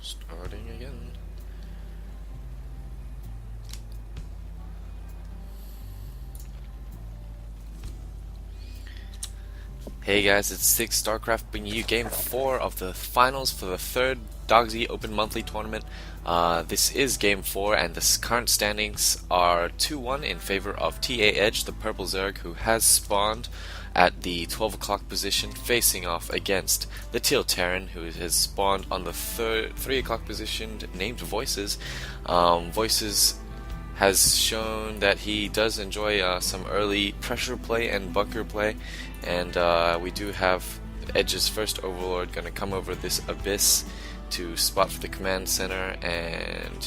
Starting again. Hey guys, it's SixthStarcraft bringing you Game 4 of the finals for the third Dogsi Open monthly tournament. This is Game 4 and the current standings are 2-1 in favor of TA Edge, the purple Zerg, who has spawned at the 12 o'clock position facing off against the Teal Terran, who has spawned on the 3 o'clock position named Voices. Voices has shown that he does enjoy some early pressure play and bunker play, and we do have Edge's first Overlord going to come over this abyss to spot for the command center, and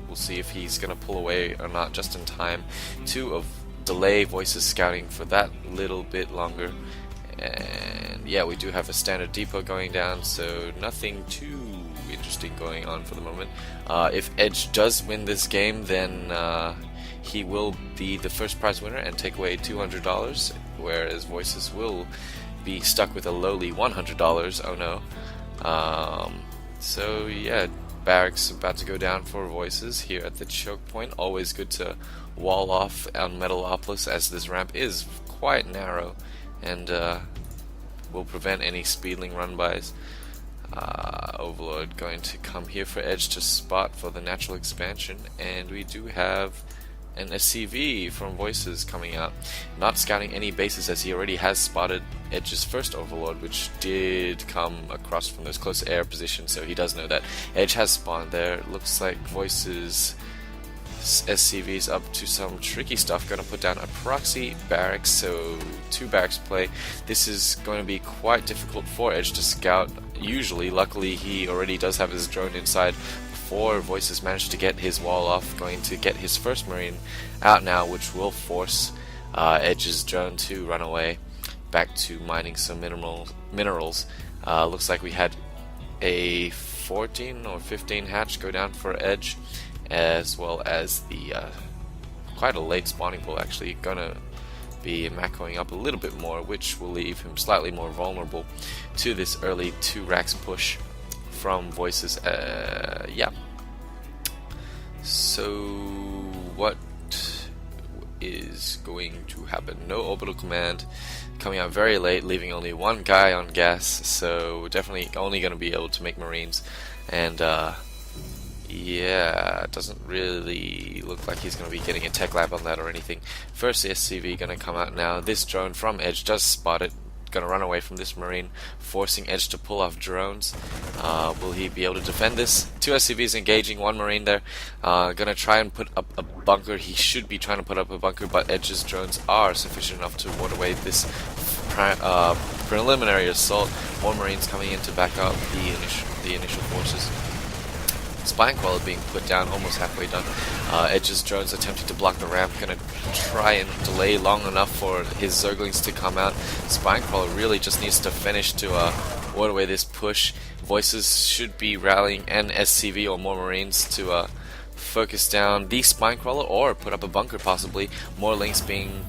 we'll see if he's going to pull away or not just in time to delay Voices scouting for that little bit longer. And yeah, we do have a standard depot going down, so nothing too interesting going on for the moment. If Edge does win this game, then he will be the first prize winner and take away $200, whereas Voices will be stuck with a lowly $100. Oh no. So yeah, Barracks about to go down for Voices here at the choke point. Always good to wall off on Metalopolis, as this ramp is quite narrow and will prevent any speedling run-bys. Overlord going to come here for Edge to spot for the natural expansion, and we do have an SCV from Voices coming out, not scouting any bases as he already has spotted Edge's first Overlord, which did come across from those close air positions, so he does know that Edge has spawned there. Looks like Voices SCV's up to some tricky stuff, going to put down a proxy barracks, so 2 barracks play. This is going to be quite difficult for Edge to scout usually. Luckily he already does have his drone inside before Voices managed to get his wall off. Going to get his first Marine out now, which will force Edge's drone to run away back to mining some minerals. Looks like we had a 14 or 15 hatch go down for Edge, as well as the quite a late spawning pool, actually gonna be macroing up a little bit more, which will leave him slightly more vulnerable to this early 2 racks push from Voices. Yeah. So what is going to happen? No orbital command, coming out very late, leaving only 1 guy on gas, so we're definitely only going to be able to make Marines. And yeah, it doesn't really look like he's going to be getting a tech lab on that or anything. First SCV going to come out now. This drone from Edge does spot it. Going to run away from this Marine, forcing Edge to pull off drones. Will he be able to defend this? 2 SCVs engaging, 1 Marine there. Going to try and put up a bunker. He should be trying to put up a bunker, but Edge's drones are sufficient enough to ward away this preliminary assault. More Marines coming in to back up the initial forces. Spine Crawler being put down, almost halfway done. Edge's drones attempting to block the ramp, gonna try and delay long enough for his Zerglings to come out. Spine Crawler really just needs to finish to ward away this push. Voices should be rallying an SCV or more Marines to focus down the Spine Crawler or put up a bunker possibly. More links being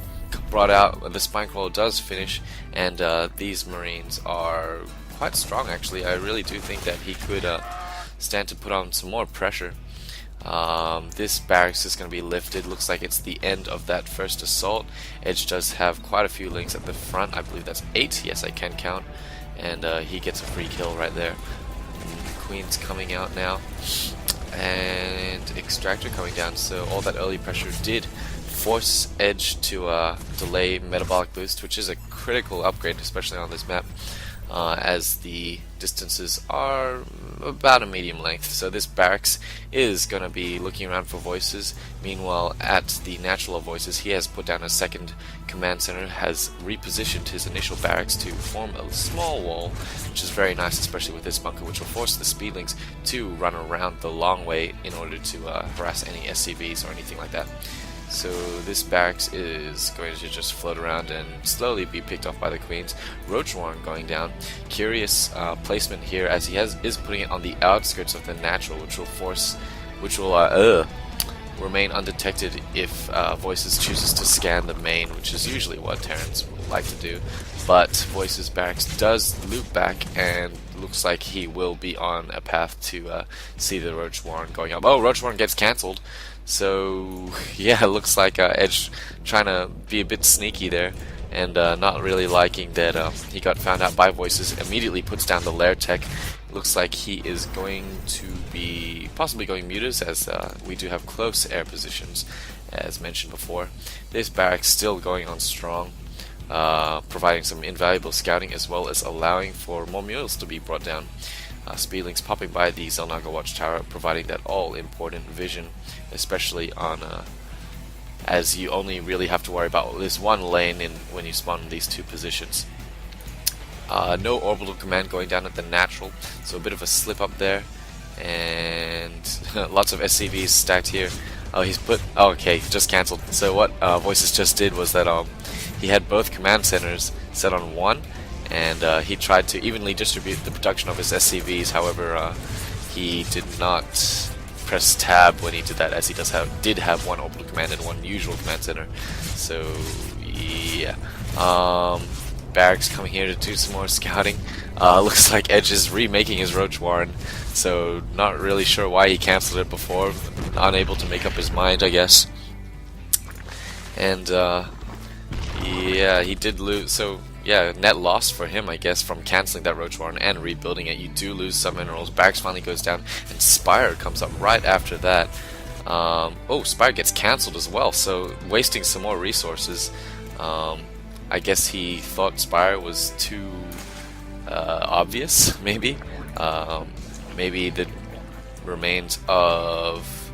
brought out. The Spine Crawler does finish, and these Marines are quite strong actually. I really do think that he could stand to put on some more pressure. This barracks is going to be lifted. Looks like it's the end of that first assault. Edge does have quite a few links at the front. I believe that's 8. Yes, I can count. And he gets a free kill right there. Queen's coming out now. And Extractor coming down. So all that early pressure did force Edge to delay Metabolic Boost, which is a critical upgrade, especially on this map, as the distances are about a medium length. So this barracks is going to be looking around for Voices. Meanwhile, at the natural of Voices, he has put down a second command center, has repositioned his initial barracks to form a small wall, which is very nice, especially with this bunker, which will force the Speedlings to run around the long way in order to harass any SCVs or anything like that. So this barracks is going to just float around and slowly be picked off by the Queens. Roach Warren going down. Curious placement here, as he is putting it on the outskirts of the natural, which will remain undetected if Voices chooses to scan the main, which is usually what Terrans like to do. But Voices barracks does loop back and looks like he will be on a path to see the Roach Warren going up. Oh, Roach Warren gets cancelled. So yeah, it looks like Edge trying to be a bit sneaky there, and not really liking that he got found out by Voices. Immediately puts down the Lair Tech. Looks like he is going to be possibly going mutas, as we do have close air positions, as mentioned before. This barracks still going on strong, providing some invaluable scouting as well as allowing for more mules to be brought down. Speedlings popping by the Zelnaga Watchtower, providing that all-important vision, especially on as you only really have to worry about this one lane when you spawn in these two positions. No orbital command going down at the natural, so a bit of a slip up there, and lots of SCVs stacked here. Oh, he's put. Oh, okay, just cancelled. So what Voices just did was that he had both command centers set on one, and he tried to evenly distribute the production of his SCVs. However, he did not press tab when he did that, as he did have one orbital command and one usual command center. So yeah. Barracks coming here to do some more scouting. Looks like Edge is remaking his Roach Warren, so not really sure why he cancelled it before. Unable to make up his mind, I guess. And yeah, he did lose. So yeah, net loss for him, I guess, from cancelling that Roach Warren and rebuilding it. You do lose some minerals. Barracks finally goes down, and Spire comes up right after that. Oh, Spire gets cancelled as well, so wasting some more resources. I guess he thought Spire was too obvious, maybe. Maybe the remains of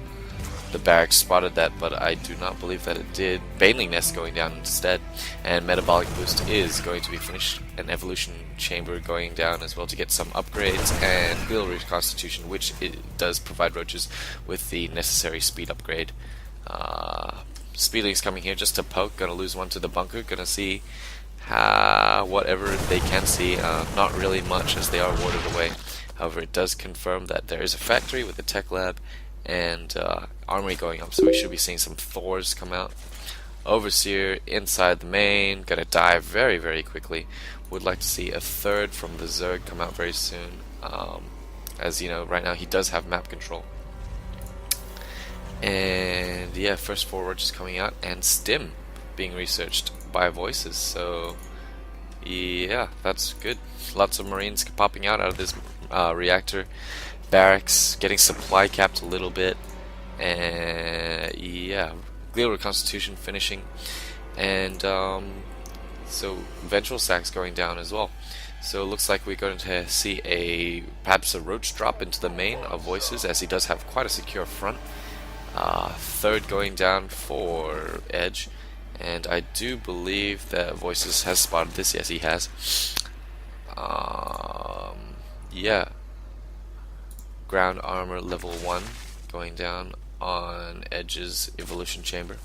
the barracks spotted that, but I do not believe that it did. Baneling Nest going down instead, and Metabolic Boost is going to be finished. An Evolution Chamber going down as well to get some upgrades, and Wheel Reconstitution, which it does provide Roaches with the necessary speed upgrade. Speedlings coming here just to poke. Gonna lose one to the bunker. Gonna see whatever they can see. Not really much, as they are warded away. However, it does confirm that there is a factory with a tech lab and armory going up. So we should be seeing some Thors come out. Overseer inside the main. Gonna die very, very quickly. Would like to see a third from the Zerg come out very soon. As you know, right now he does have map control. And yeah, first forward just coming out, and Stim being researched by Voices. So yeah, that's good. Lots of Marines popping out of this reactor. Barracks getting supply capped a little bit, and yeah, Glial Reconstitution finishing, and so Ventral Sacks going down as well. So it looks like we're going to see perhaps a Roach drop into the main of Voices, as he does have quite a secure front. Third going down for Edge, and I do believe that Voices has spotted this. Yes, he has. Yeah, ground armor level 1 going down on Edge's Evolution Chamber.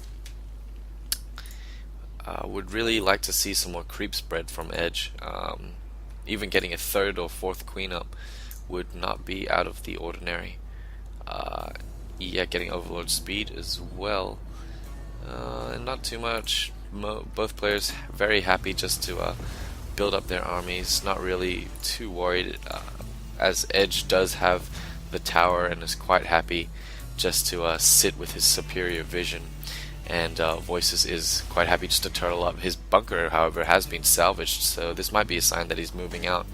Would really like to see some more creep spread from Edge. Even getting a third or fourth queen up would not be out of the ordinary. Yeah, getting Overlord speed as well, and not too much. Both players very happy just to build up their armies, not really too worried, as Edge does have the tower and is quite happy just to sit with his superior vision, and Voices is quite happy just to turtle up. His bunker, however, has been salvaged, so this might be a sign that he's moving out.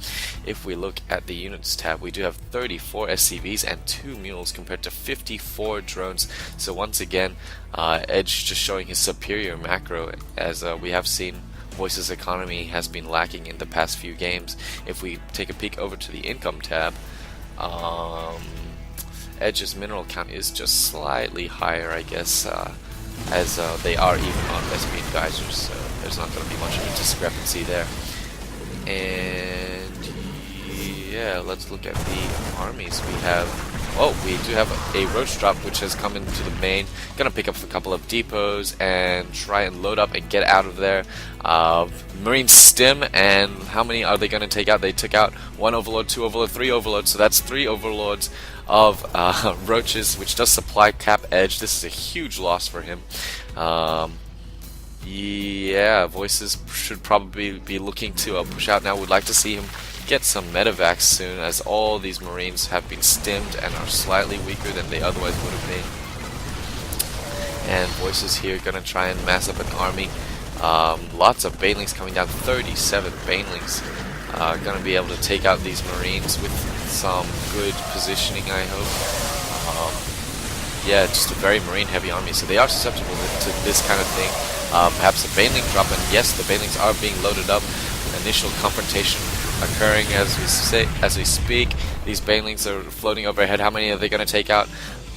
If we look at the units tab, we do have 34 SCVs and 2 mules compared to 54 drones. So once again, Edge just showing his superior macro, as we have seen Voices economy has been lacking in the past few games. If we take a peek over to the income tab, Edge's mineral count is just slightly higher, I guess, as they are even on Vespian Geysers, so there's not going to be much of a discrepancy there. And yeah, let's look at the armies we have. Oh, we do have a Roach drop which has come into the main. Gonna pick up a couple of depots and try and load up and get out of there. Marine Stim, and how many are they gonna take out? They took out 1 Overlord, 2 Overlord, 3 Overlords, so that's 3 Overlords of Roaches, which does supply cap Edge. This is a huge loss for him. Yeah, Voices should probably be looking to push out now. Would like to see him get some medevacs soon, as all these Marines have been stimmed and are slightly weaker than they otherwise would have been. And Voices here gonna try and mass up an army. Lots of Banelings coming down, 37 Banelings. Gonna be able to take out these Marines with some good positioning, I hope. Yeah, just a very Marine heavy army, so they are susceptible to this kind of thing. Perhaps a Baneling drop, and yes, the Banelings are being loaded up. Initial confrontation occurring as we speak. These Banelings are floating overhead. How many are they going to take out?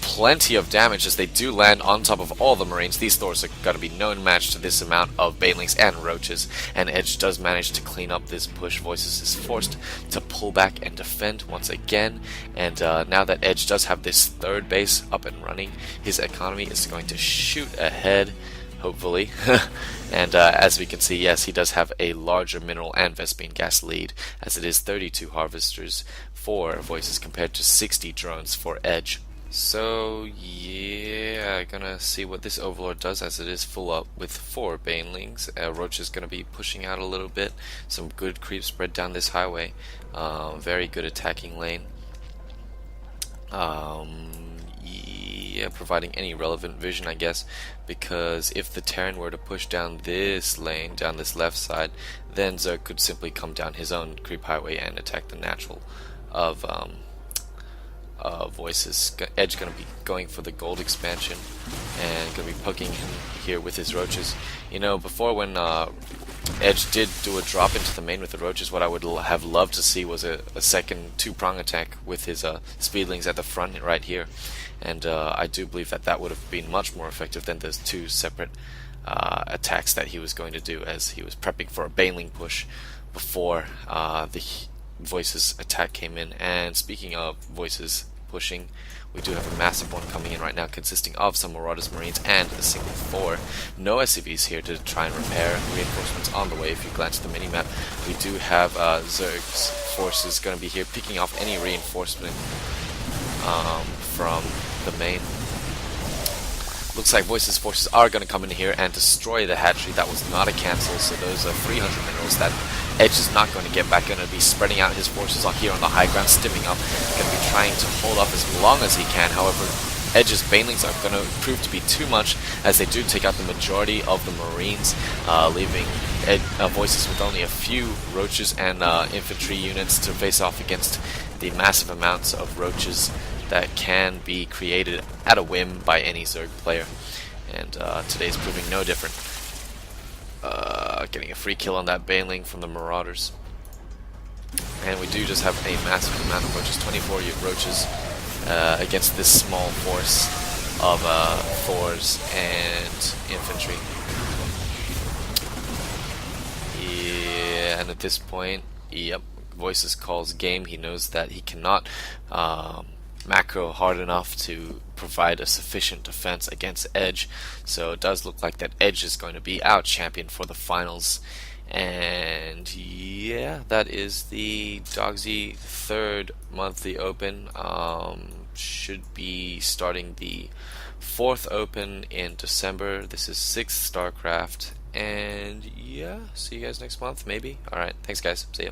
Plenty of damage as they do land on top of all the Marines. These Thors are going to be no match to this amount of Banelings and Roaches, and Edge does manage to clean up this push. Voices is forced to pull back and defend once again, and now that Edge does have this third base up and running, his economy is going to shoot ahead, hopefully. And as we can see, yes, he does have a larger mineral and Vespene gas lead, as it is 32 harvesters for Voices compared to 60 drones for Edge. So yeah, gonna see what this Overlord does, as it is full up with 4 Banelings. Roach is gonna be pushing out a little bit. Some good creep spread down this highway. Very good attacking lane. Yeah, providing any relevant vision, I guess, because if the Terran were to push down this lane, down this left side, then Zerg could simply come down his own creep highway and attack the natural of Voices. Edge going to be going for the gold expansion and going to be poking him here with his Roaches. You know, before when Edge did do a drop into the main with the Roaches, what I would have loved to see was a second two-prong attack with his Speedlings at the front right here. And I do believe that that would have been much more effective than those 2 separate attacks that he was going to do, as he was prepping for a Baneling push before the Voices attack came in. And speaking of Voices pushing, we do have a massive one coming in right now, consisting of some Marauders Marines and a single Thor. No SCVs here to try and repair. Reinforcements on the way. If you glance at the minimap, we do have Zerg's forces going to be here picking off any reinforcement from the main. Looks like Voices forces are going to come in here and destroy the hatchery. That was not a cancel, so those are 300 minerals that Edge is not going to get back. Going to be spreading out his forces on here on the high ground, stimming up. Going to be trying to hold up as long as he can. However, Edge's Banelings are going to prove to be too much, as they do take out the majority of the Marines, leaving Voices with only a few Roaches and infantry units to face off against the massive amounts of Roaches that can be created at a whim by any Zerg player. And today's proving no different. Getting a free kill on that Baneling from the Marauders. And we do just have a massive amount of Roaches, 24 Roaches against this small force of Thors and infantry. Yeah, and at this point, yep, Voices calls game. He knows that he cannot macro hard enough to provide a sufficient defense against Edge, so it does look like that Edge is going to be out champion for the finals. And yeah, that is the Dogsi 3rd monthly open. Should be starting the 4th open in December. This is 6th StarCraft, and yeah, see you guys next month maybe. Alright, thanks guys, see ya.